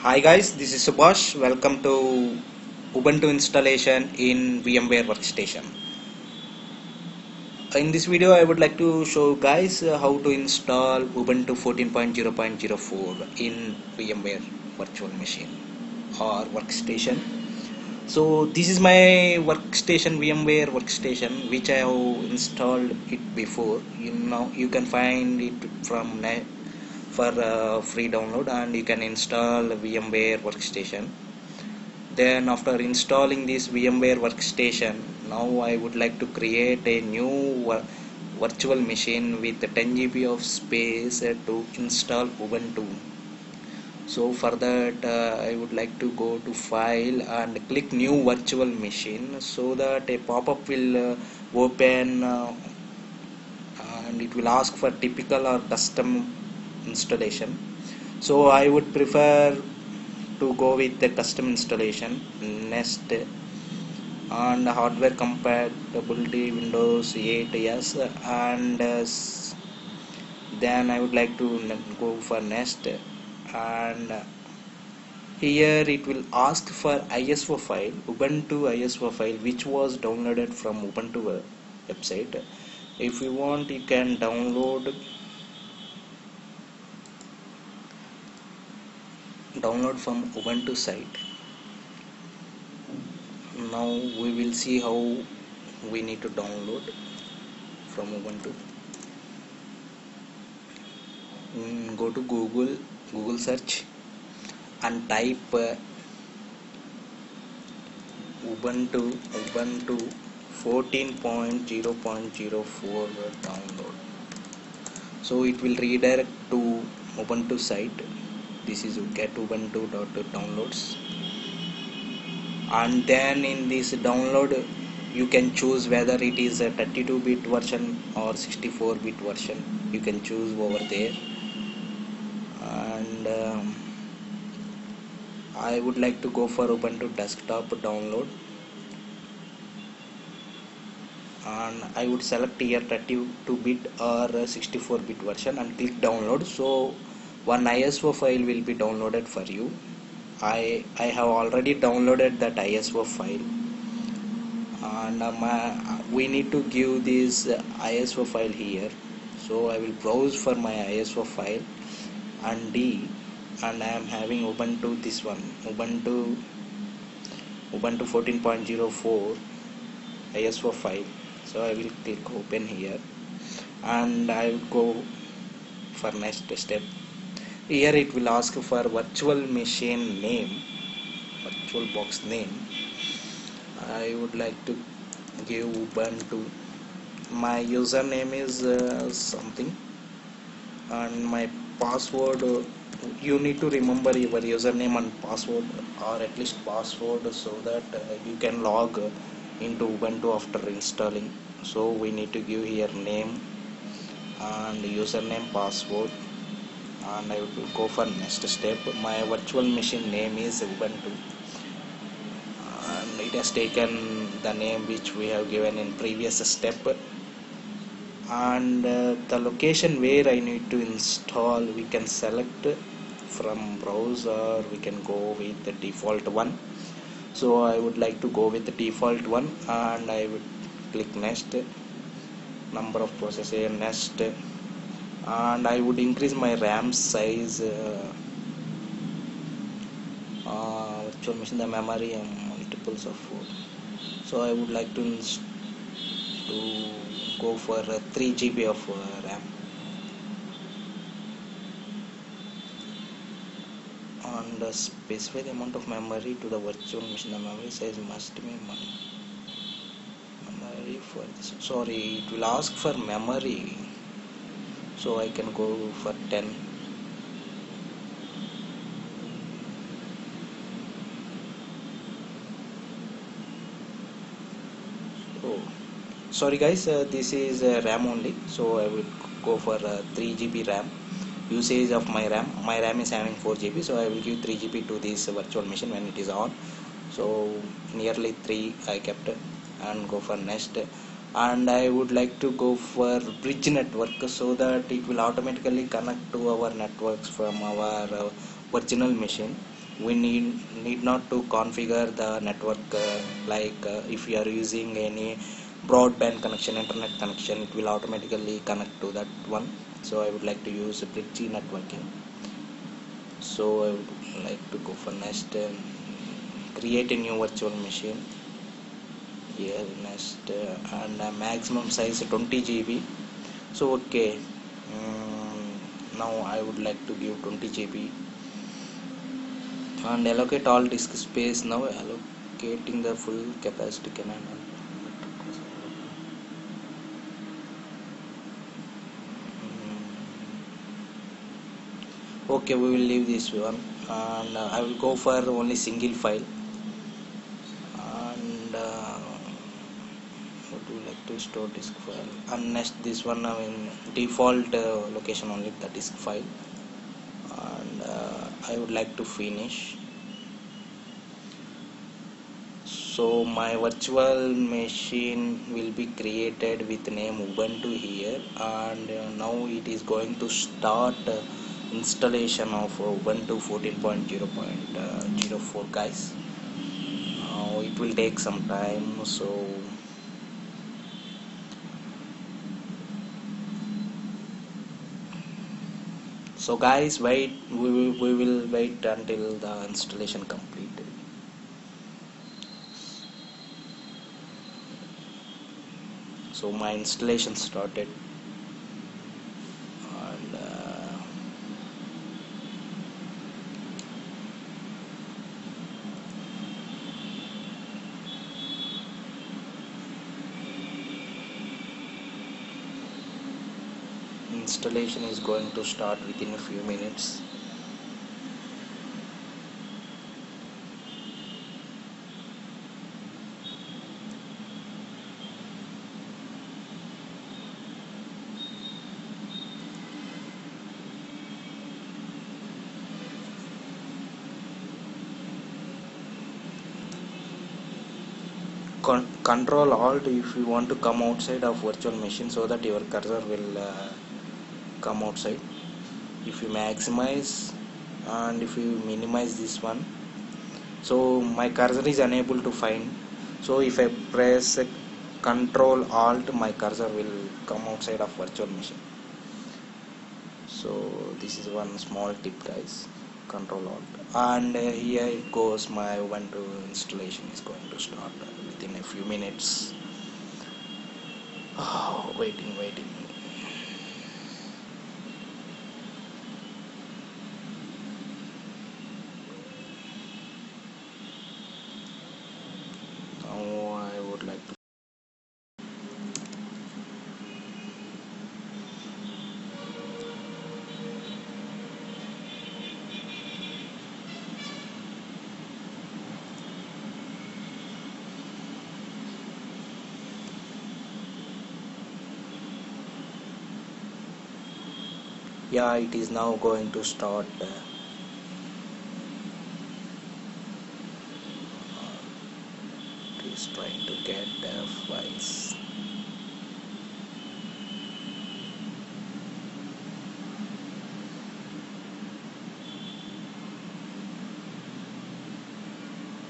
Hi guys, this is Subhash. Welcome to Ubuntu installation in VMware Workstation. In this video, I would like to show guys how to install Ubuntu 14.0.04 in VMware Virtual Machine or Workstation. So this is my workstation, VMware Workstation, which I have installed it before. You can find it from net for free download, and you can install VMware Workstation. Then after installing this VMware Workstation, now I would like to create a new virtual machine with 10 GB of space to install Ubuntu. So for that I would like to go to file and click new virtual machine, so that a pop-up will open and it will ask for typical or custom installation. So I would prefer to go with the custom installation. Next, and hardware compatibility Windows 8, yes, and then I would like to go for next, and here it will ask for ISO file, Ubuntu ISO file, which was downloaded from Ubuntu website. If you want, you can download from Ubuntu site. Now we will see how we need to download from Ubuntu. Go to Google search and type Ubuntu 14.0.04 download. So it will redirect to Ubuntu site. This is get ubuntu.downloads, and then in this download you can choose whether it is a 32-bit version or 64-bit version. You can choose over there, and I would like to go for Ubuntu desktop download, and I would select here 32-bit or 64-bit version and click download. So one ISO file will be downloaded for you. I have already downloaded that ISO file, and we need to give this ISO file here. So I will browse for my ISO file and I am having Ubuntu, this one, Ubuntu 14.04 ISO file. So I will click open here, and I will go for next step. Here it will ask for virtual machine name, virtual box name. I would like to give Ubuntu. My username is something, and my password, you need to remember your username and password, or at least password, so that you can log into Ubuntu after installing. So we need to give here name and username, password, and I will go for next step. My virtual machine name is Ubuntu, and it has taken the name which we have given in previous step. And the location where I need to install, we can select from browser, we can go with the default one. So I would like to go with the default one, and I would click next, number of processor, next, and I would increase my RAM size, virtual machine, the memory, and multiples of 4. So I would like to go for 3 GB of RAM, and specify the amount of memory to the virtual machine. The memory size must be memory for this. Sorry, it will ask for memory, so I can go for 10. So sorry guys, this is RAM only, so I will go for 3 GB RAM. Usage of my RAM is having 4 GB, so I will give 3 GB to this virtual machine when it is on. So nearly 3 I kept, and go for next. And I would like to go for bridge network, so that it will automatically connect to our networks from our original machine. we need not to configure the network, if you are using any broadband connection, internet connection, it will automatically connect to that one. So I would like to use bridge networking. So I would like to go for next, create a new virtual machine here. Next, and maximum size 20 GB. So okay, now I would like to give 20 GB and allocate all disk space. Now allocating the full capacity command. Okay, we will leave this one, and I will go for only single file. And would you like to store disk file? And next, this one, I mean default location only the disk file. And I would like to finish. So my virtual machine will be created with name Ubuntu here, and now it is going to start installation of Ubuntu 14.0.04, guys. It will take some time, so guys, wait, we will wait until the installation completed. So my installation started, and installation is going to start within a few minutes. Control Alt if you want to come outside of virtual machine, so that your cursor will come outside. If you maximize and if you minimize this one, so my cursor is unable to find. So if I press Control Alt, my cursor will come outside of virtual machine. So this is one small tip, guys. Control Alt, and here it goes. My Ubuntu installation is going to start within a few minutes. Waiting. Now I would like to it is now going to start. It is trying to get the files.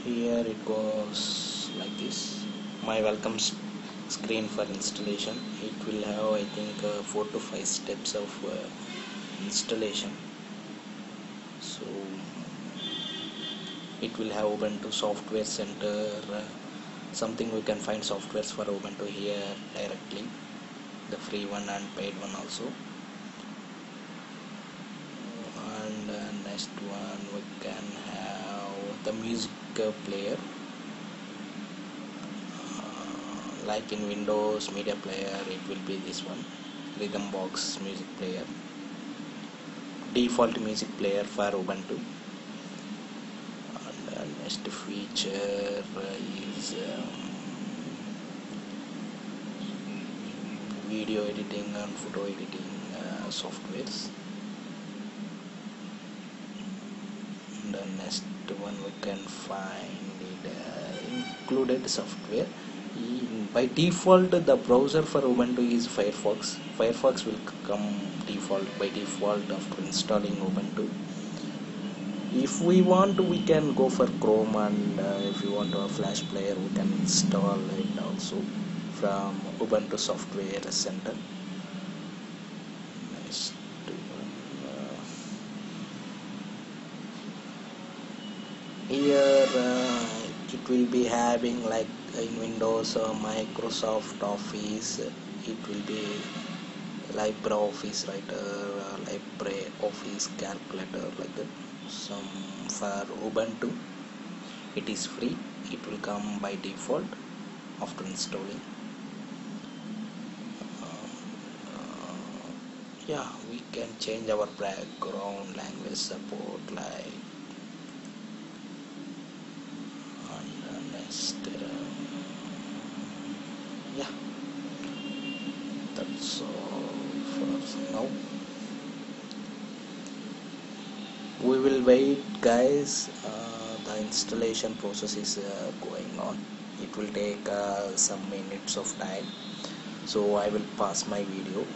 Here it goes like this. My welcome screen for installation. It will have, I think, 4 to 5 steps of installation. So it will have Ubuntu Software Center, something we can find softwares for Ubuntu here directly, the free one and paid one also. And next one, we can have the music player, like in Windows Media Player it will be this one, Rhythm Box music player, default music player for Ubuntu. And next feature is video editing and photo editing softwares. And the next one we can find included software. By default, the browser for Ubuntu is Firefox. Firefox will come by default after installing Ubuntu. if we want we can go for Chrome, and if you want a flash player we can install it also from Ubuntu Software Center. Next here it will be having like in Windows Microsoft Office, it will be LibreOffice Writer, LibreOffice Calculator, like that. Some for Ubuntu it is free, it will come by default after installing. Yeah, we can change our background language support, like, and next yeah, that's all for now. We will wait, guys. The installation process is going on. It will take some minutes of time, so I will pause my video.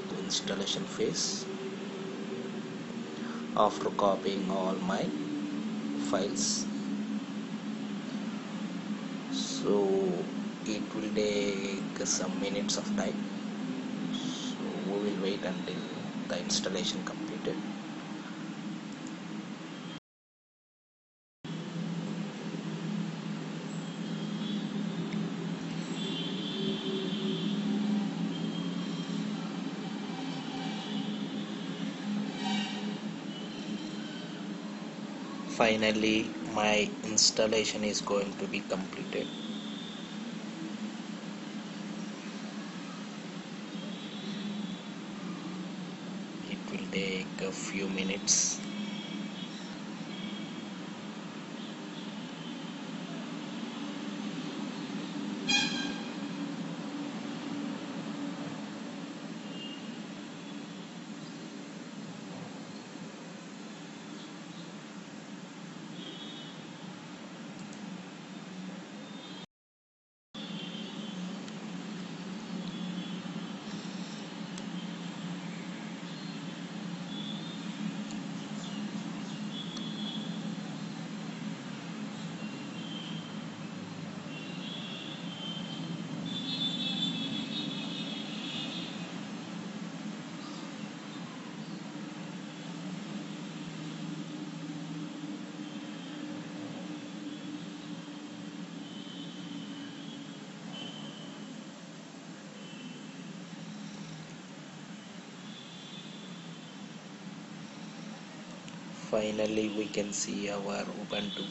To installation phase, after copying all my files, so it will take some minutes of time, so we will wait until the installation completed. Finally my installation is going to be completed. It will take a few minutes. Finally we can see our Ubuntu.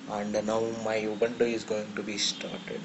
And now my Ubuntu is going to be started.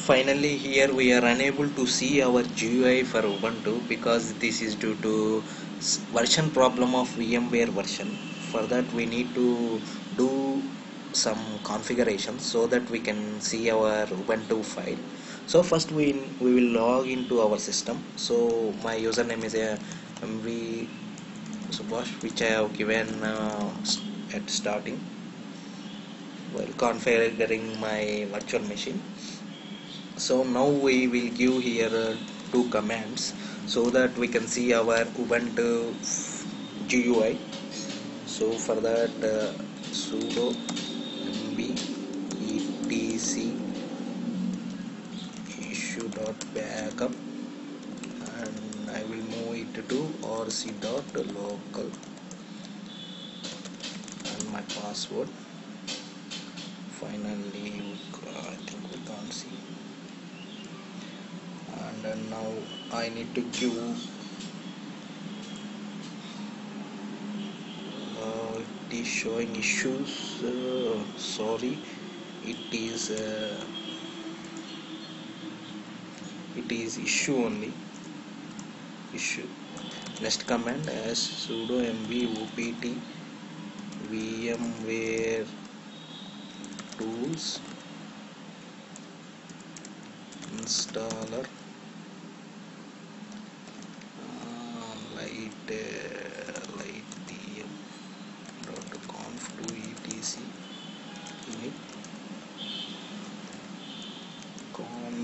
Finally here we are unable to see our GUI for Ubuntu because this is due to version problem of VMware version. For that we need to do some configuration so that we can see our Ubuntu file. So first we will log into our system. So my username is MV Subhash, which I have given at starting while configuring my virtual machine. So now we will give here two commands so that we can see our Ubuntu GUI. So for that sudo mb etc issue.backup, and I will move it to rc.local and my password. Finally I think we can't see, and then now I need to give it is showing issues. Sorry, it is issue only, issue. Next command as sudo mb opt vmware tools installer light.conf to etc init con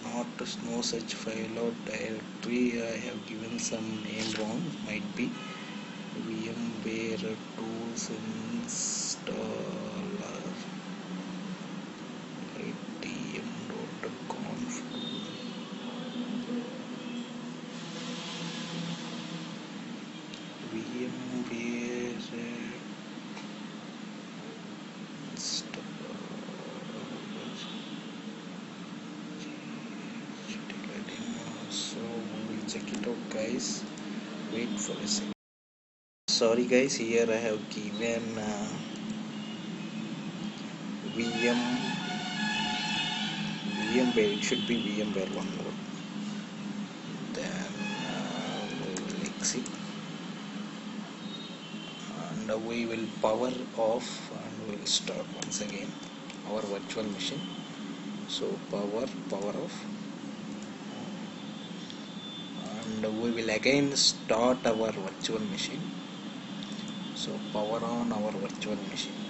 not no such file or directory. I have given some name wrong, might be vmware tools installer itm.conf vmware so we will check it out, guys. Wait for a second. Sorry guys, here I have given vmware. It should be vmware one more. Then we will exit and we will power off and we will start once again our virtual machine. So power off, and we will again start our virtual machine. So power on our virtual machine.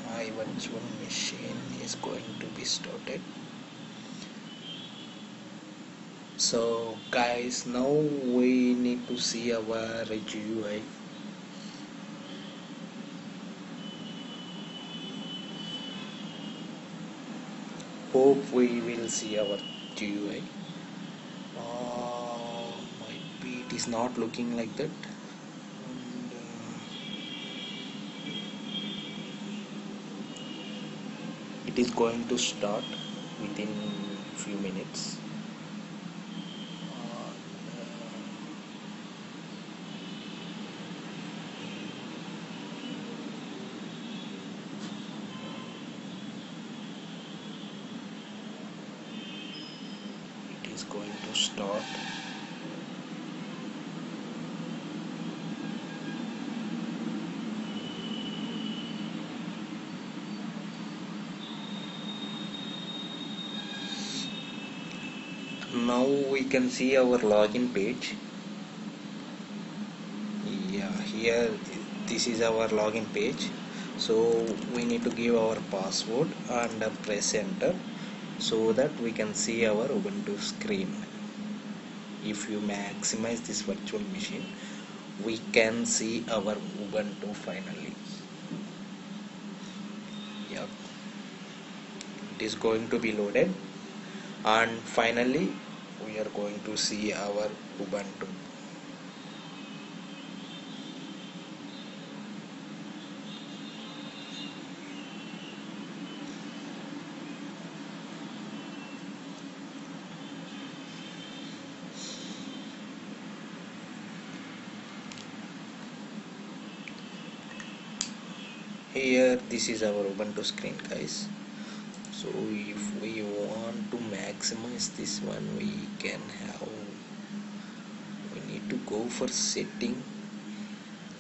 My virtual machine is going to be started. So guys, now we need to see our GUI. Hope we will see our GUI. Might be it is not looking like that, and it is going to start within few minutes. Is going to start. Now we can see our login page. Yeah, here this is our login page. So we need to give our password and press enter so that we can see our Ubuntu screen. If you maximize this virtual machine, we can see our Ubuntu finally. Yeah, it is going to be loaded, and finally we are going to see our Ubuntu. Here this is our Ubuntu screen, guys. So if we want to maximize this one, we need to go for system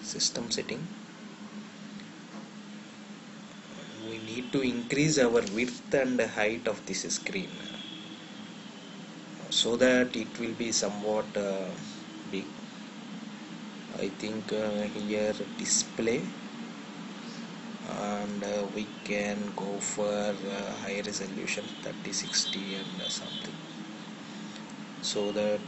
setting. We need to increase our width and height of this screen. so that it will be somewhat big. I think here display, and we can go for high resolution 3060 and something, so that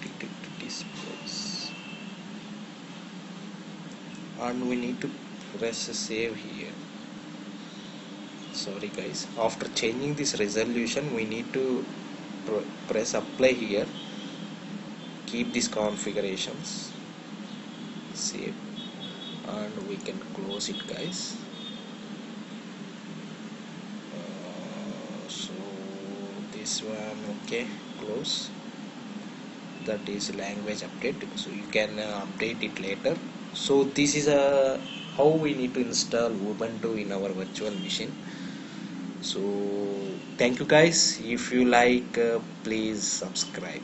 detect displays, and we need to press save here. Sorry guys, after changing this resolution we need to press apply here, keep these configurations, save, and we can close it guys. So this one, okay, close. That is language update, so you can update it later. So this is how we need to install Ubuntu in our virtual machine. So thank you guys. If you like, please subscribe.